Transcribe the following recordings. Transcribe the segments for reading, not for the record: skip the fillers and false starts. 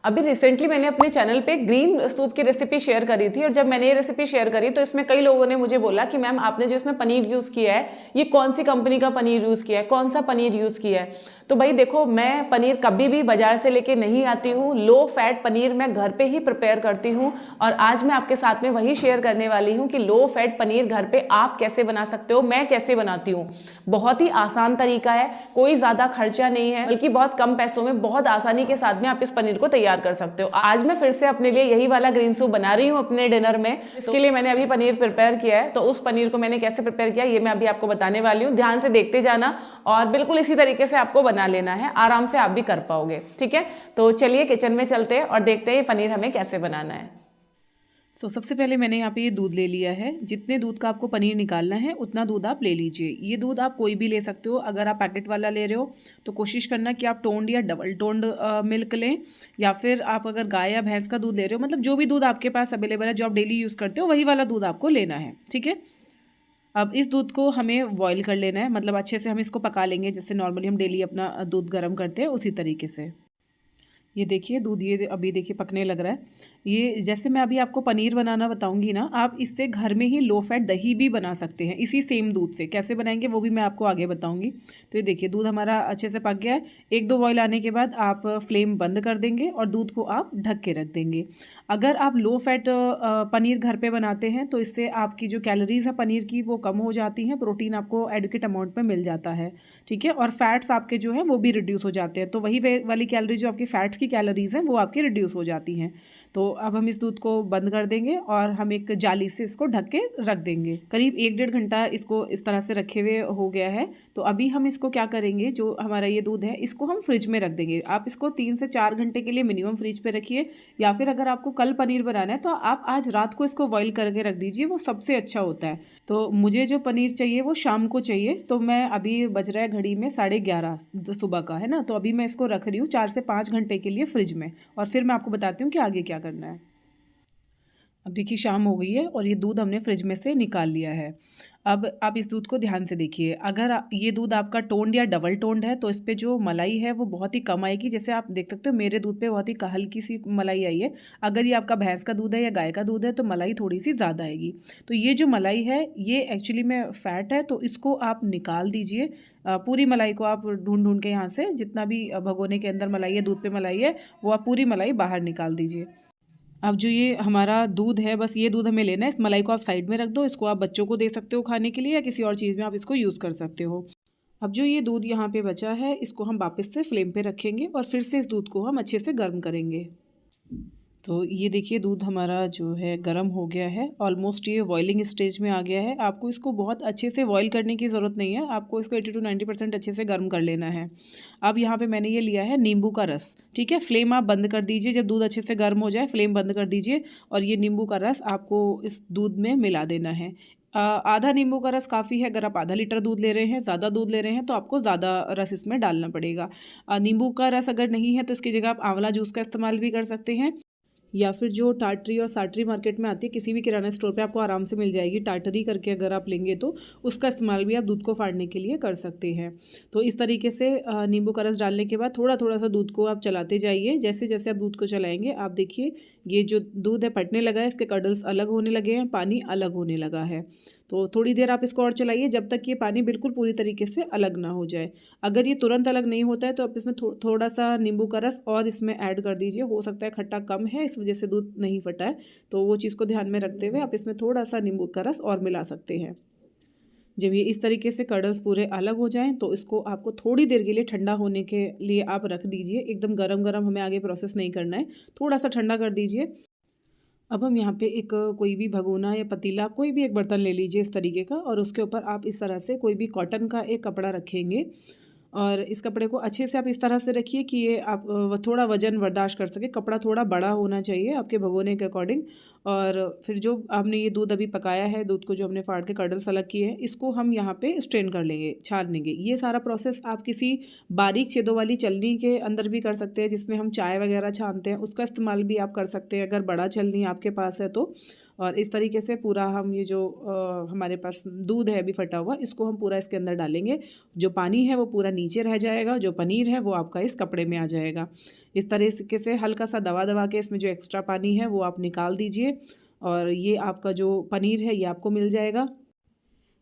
अभी रिसेंटली मैंने अपने चैनल पे ग्रीन सूप की रेसिपी शेयर करी थी, और जब मैंने ये रेसिपी शेयर करी तो इसमें कई लोगों ने मुझे बोला कि मैम आपने जो इसमें पनीर यूज़ किया है ये कौन सी कंपनी का पनीर यूज़ किया है, कौन सा पनीर यूज़ किया है। तो भाई देखो, मैं पनीर कभी भी बाजार से लेके नहीं आती हूँ। लो फैट पनीर मैं घर पे ही प्रिपेयर करती हूँ, और आज मैं आपके साथ में वही शेयर करने वाली हूँ कि लो फैट पनीर घर पे आप कैसे बना सकते हो, मैं कैसे बनाती हूँ। बहुत ही आसान तरीका है, कोई ज़्यादा खर्चा नहीं है, बल्कि बहुत कम पैसों में बहुत आसानी के साथ में आप इस पनीर को तैयार कर सकते हो। आज मैं फिर से अपने लिए यही वाला ग्रीन सूप बना रही हूँ अपने डिनर में। इसके लिए मैंने अभी पनीर प्रिपेयर किया है, तो उस पनीर को मैंने कैसे प्रिपेयर किया ये मैं अभी आपको बताने वाली हूँ। ध्यान से देखते जाना और बिल्कुल इसी तरीके से आपको बना लेना है, आराम से आप भी कर पाओगे। ठीक है, तो चलिए किचन में चलते हैं और देखते हैं ये पनीर हमें कैसे बनाना है। तो सबसे पहले मैंने यहाँ पे ये दूध ले लिया है। जितने दूध का आपको पनीर निकालना है उतना दूध आप ले लीजिए। ये दूध आप कोई भी ले सकते हो। अगर आप पैकेट वाला ले रहे हो तो कोशिश करना कि आप टोन्ड या डबल टोन्ड मिल्क लें, या फिर आप अगर गाय या भैंस का दूध ले रहे हो, मतलब जो भी दूध आपके पास अवेलेबल है, जो आप डेली यूज़ करते हो, वही वाला दूध आपको लेना है। ठीक है, अब इस दूध को हमें बॉईल कर लेना है, मतलब अच्छे से हम इसको पका लेंगे, जैसे नॉर्मली हम डेली अपना दूध गर्म करते हैं उसी तरीके से। ये देखिए दूध, ये अभी देखिए पकने लग रहा है। ये जैसे मैं अभी आपको पनीर बनाना बताऊंगी ना, आप इससे घर में ही लो फैट दही भी बना सकते हैं इसी सेम दूध से। कैसे बनाएंगे वो भी मैं आपको आगे बताऊंगी। तो ये देखिए दूध हमारा अच्छे से पक गया है। एक दो बॉयल आने के बाद आप फ्लेम बंद कर देंगे और दूध को आप ढक के रख देंगे। अगर आप लो फैट पनीर घर पे बनाते हैं तो इससे आपकी जो कैलोरीज है पनीर की वो कम हो जाती हैं, प्रोटीन आपको एडुकेट अमाउंट में मिल जाता है। ठीक है, और फैट्स आपके जो है वो भी रिड्यूस हो जाते हैं। तो वही वाली कैलोरी जो आपकी फैट्स की कैलोरीज हैं वो आपकी रिड्यूस हो जाती हैं। तो अब हम इस दूध को बंद कर देंगे और हम एक जाली से इसको ढक के रख देंगे। करीब 1-1.5 घंटा इसको इस तरह से रखे हुए हो गया है। तो अभी हम इसको क्या करेंगे, जो हमारा ये दूध है इसको हम फ्रिज में रख देंगे। आप इसको 3 से 4 घंटे के लिए मिनिमम फ्रिज पे रखिए, या फिर अगर आपको कल पनीर बनाना है तो आप आज रात को इसको बॉईल करके रख दीजिए, वो सबसे अच्छा होता है। तो मुझे जो पनीर चाहिए वो शाम को चाहिए, तो मैं अभी बज रहा है घड़ी में 11:30 सुबह का है ना, तो अभी मैं इसको रख रही हूँ 4 से 5 घंटे के लिए फ्रिज में, और फिर मैं आपको बताती हूँ कि आगे क्या करना है। अब देखिए शाम हो गई है और ये दूध हमने फ्रिज में से निकाल लिया है। अब आप इस दूध को ध्यान से देखिए। अगर ये दूध आपका टोन्ड या डबल टोन्ड है तो इस पे जो मलाई है वो बहुत ही कम आएगी। जैसे आप देख सकते हो मेरे दूध पे बहुत ही हल्की सी मलाई आई है। अगर ये आपका भैंस का दूध है या गाय का दूध है तो मलाई थोड़ी सी ज़्यादा आएगी। तो ये जो मलाई है ये एक्चुअली में फ़ैट है, तो इसको आप निकाल दीजिए। पूरी मलाई को आप ढूंढ ढूंढ के यहाँ से, जितना भी भगोने के अंदर मलाई है, दूध पे मलाई है, वो आप पूरी मलाई बाहर निकाल दीजिए। अब जो ये हमारा दूध है, बस ये दूध हमें लेना है। इस मलाई को आप साइड में रख दो। इसको आप बच्चों को दे सकते हो खाने के लिए, या किसी और चीज़ में आप इसको यूज़ कर सकते हो। अब जो ये दूध यहाँ पे बचा है इसको हम वापस से फ्लेम पे रखेंगे और फिर से इस दूध को हम अच्छे से गर्म करेंगे। तो ये देखिए दूध हमारा जो है गर्म हो गया है, ऑलमोस्ट ये बॉइलिंग स्टेज में आ गया है। आपको इसको बहुत अच्छे से बॉईल करने की ज़रूरत नहीं है, आपको इसको 80 to 90% अच्छे से गर्म कर लेना है। अब यहाँ पे मैंने ये लिया है नींबू का रस। ठीक है, फ्लेम आप बंद कर दीजिए। जब दूध अच्छे से गर्म हो जाए फ्लेम बंद कर दीजिए, और ये नींबू का रस आपको इस दूध में मिला देना है। आधा नींबू का रस काफ़ी है। अगर आप आधा लीटर दूध ले रहे हैं, ज़्यादा दूध ले रहे हैं, तो आपको ज़्यादा रस इसमें डालना पड़ेगा। नींबू का रस अगर नहीं है तो इसकी जगह आप आंवला जूस का इस्तेमाल भी कर सकते हैं, या फिर जो टाटरी और साटरी मार्केट में आती है, किसी भी किराना स्टोर पे आपको आराम से मिल जाएगी। टाटरी करके अगर आप लेंगे तो उसका इस्तेमाल भी आप दूध को फाड़ने के लिए कर सकते हैं। तो इस तरीके से नींबू का रस डालने के बाद थोड़ा थोड़ा सा दूध को आप चलाते जाइए। जैसे जैसे आप दूध को चलाएंगे आप देखिए ये जो दूध है फटने लगा है, इसके कर्डल्स अलग होने लगे हैं, पानी अलग होने लगा है। तो थोड़ी देर आप इसको और चलाइए जब तक ये पानी बिल्कुल पूरी तरीके से अलग ना हो जाए। अगर ये तुरंत अलग नहीं होता है तो आप इसमें थोड़ा सा नींबू का रस और इसमें ऐड कर दीजिए। हो सकता है खट्टा कम है इस वजह से दूध नहीं फटा है, तो वो चीज़ को ध्यान में रखते हुए आप इसमें थोड़ा सा नींबू का रस और मिला सकते हैं। जब ये इस तरीके से कर्डल्स पूरे अलग हो जाएं तो इसको आपको थोड़ी देर के लिए ठंडा होने के लिए आप रख दीजिए। एकदम गरम गरम हमें आगे प्रोसेस नहीं करना है, थोड़ा सा ठंडा कर दीजिए। अब हम यहाँ पे एक कोई भी भगोना या पतीला, कोई भी एक बर्तन ले लीजिए इस तरीके का, और उसके ऊपर आप इस तरह से कोई भी कॉटन का एक कपड़ा रखेंगे, और इस कपड़े को अच्छे से आप इस तरह से रखिए कि ये आप थोड़ा वजन बर्दाश्त कर सके। कपड़ा थोड़ा बड़ा होना चाहिए आपके भगोने के अकॉर्डिंग। और फिर जो आपने ये दूध अभी पकाया है, दूध को जो हमने फाड़ के कर्डल्स अलग किए हैं, इसको हम यहाँ पे स्ट्रेन कर लेंगे, छान लेंगे। ये सारा प्रोसेस आप किसी बारीक छेदों वाली छलनी के अंदर भी कर सकते हैं, जिसमें हम चाय वगैरह छानते हैं, उसका इस्तेमाल भी आप कर सकते हैं अगर बड़ा छलनी आपके पास है तो। और इस तरीके से पूरा हम ये जो हमारे पास दूध है अभी फटा हुआ, इसको हम पूरा इसके अंदर डालेंगे। जो पानी है वो पूरा नीचे रह जाएगा, जो पनीर है वो आपका इस कपड़े में आ जाएगा। इस तरीके से हल्का सा दबा दबा के इसमें जो एक्स्ट्रा पानी है वो आप निकाल दीजिए और ये आपका जो पनीर है ये आपको मिल जाएगा।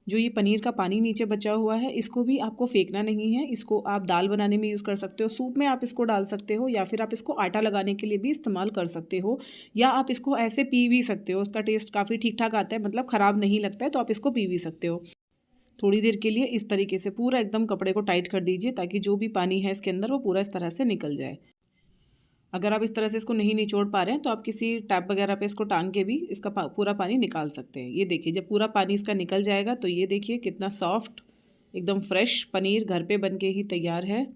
जो ये पनीर का पानी नीचे बचा हुआ है इसको भी आपको फेंकना नहीं है, इसको आप दाल बनाने में यूज़ कर सकते हो, सूप में आप इसको डाल सकते हो, या फिर आप इसको आटा लगाने के लिए भी इस्तेमाल कर सकते हो, या आप इसको ऐसे पी भी सकते हो। उसका टेस्ट काफ़ी ठीक ठाक आता है, मतलब ख़राब नहीं लगता है, तो आप इसको पी भी सकते हो। थोड़ी देर के लिए इस तरीके से पूरा एकदम कपड़े को टाइट कर दीजिए ताकि जो भी पानी है इसके अंदर वो पूरा इस तरह से निकल जाए। अगर आप इस तरह से इसको नहीं निचोड़ पा रहे हैं तो आप किसी टैप वगैरह पे इसको टांग के भी इसका पूरा पानी निकाल सकते हैं। ये देखिए जब पूरा पानी इसका निकल जाएगा तो ये देखिए कितना सॉफ्ट एकदम फ्रेश पनीर घर पे बन के ही तैयार है।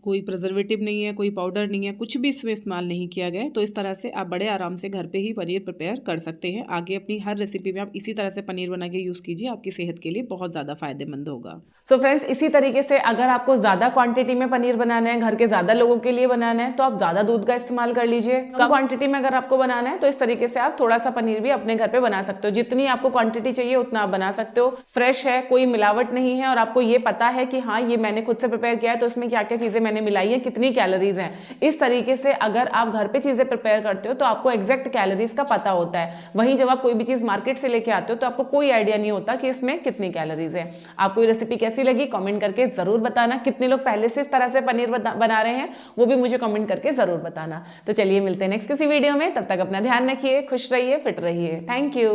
कोई प्रिजर्वेटिव नहीं है, कोई पाउडर नहीं है, कुछ भी इसमें इस्तेमाल नहीं किया गया है। तो इस तरह से आप बड़े आराम से घर पे ही पनीर प्रिपेयर कर सकते हैं। आगे अपनी हर रेसिपी में आप इसी तरह से पनीर बना के यूज़ कीजिए, आपकी सेहत के लिए बहुत ज़्यादा फायदेमंद होगा। सो फ्रेंड्स, इसी तरीके से अगर आपको ज़्यादा क्वांटिटी में पनीर बनाना है, घर के ज़्यादा लोगों के लिए बनाना है, तो आप ज़्यादा दूध का इस्तेमाल कर लीजिए। कम क्वांटिटी में अगर आपको बनाना है तो इस तरीके से आप थोड़ा सा पनीर भी अपने घर पे बना सकते हो। जितनी आपको क्वांटिटी चाहिए उतना आप बना सकते हो। फ्रेश है, कोई मिलावट नहीं है और आपको ये पता है कि हाँ ये मैंने खुद से प्रिपेयर किया है तो इसमें क्या क्या चीज़ें मैंने मिलाई है, कितनी कैलोरीज हैं। इस तरीके से अगर आप घर पे चीज़ें प्रिपेयर करते हो तो आपको एग्जैक्ट कैलोरीज का पता होता है। वहीं जब आप कोई भी चीज़ मार्केट से लेके आते हो तो आपको कोई आइडिया नहीं होता कि इसमें कितनी कैलोरीज है। आपको ये रेसिपी कैसी लगी कमेंट करके जरूर बताना। कितने लोग पहले से इस तरह से पनीर बना रहे हैं वो भी मुझे कमेंट करके जरूर बताना। तो चलिए मिलते हैं नेक्स्ट किसी वीडियो में, तब तक अपना ध्यान रखिए, खुश रहिए, फिट रहिए। Thank you.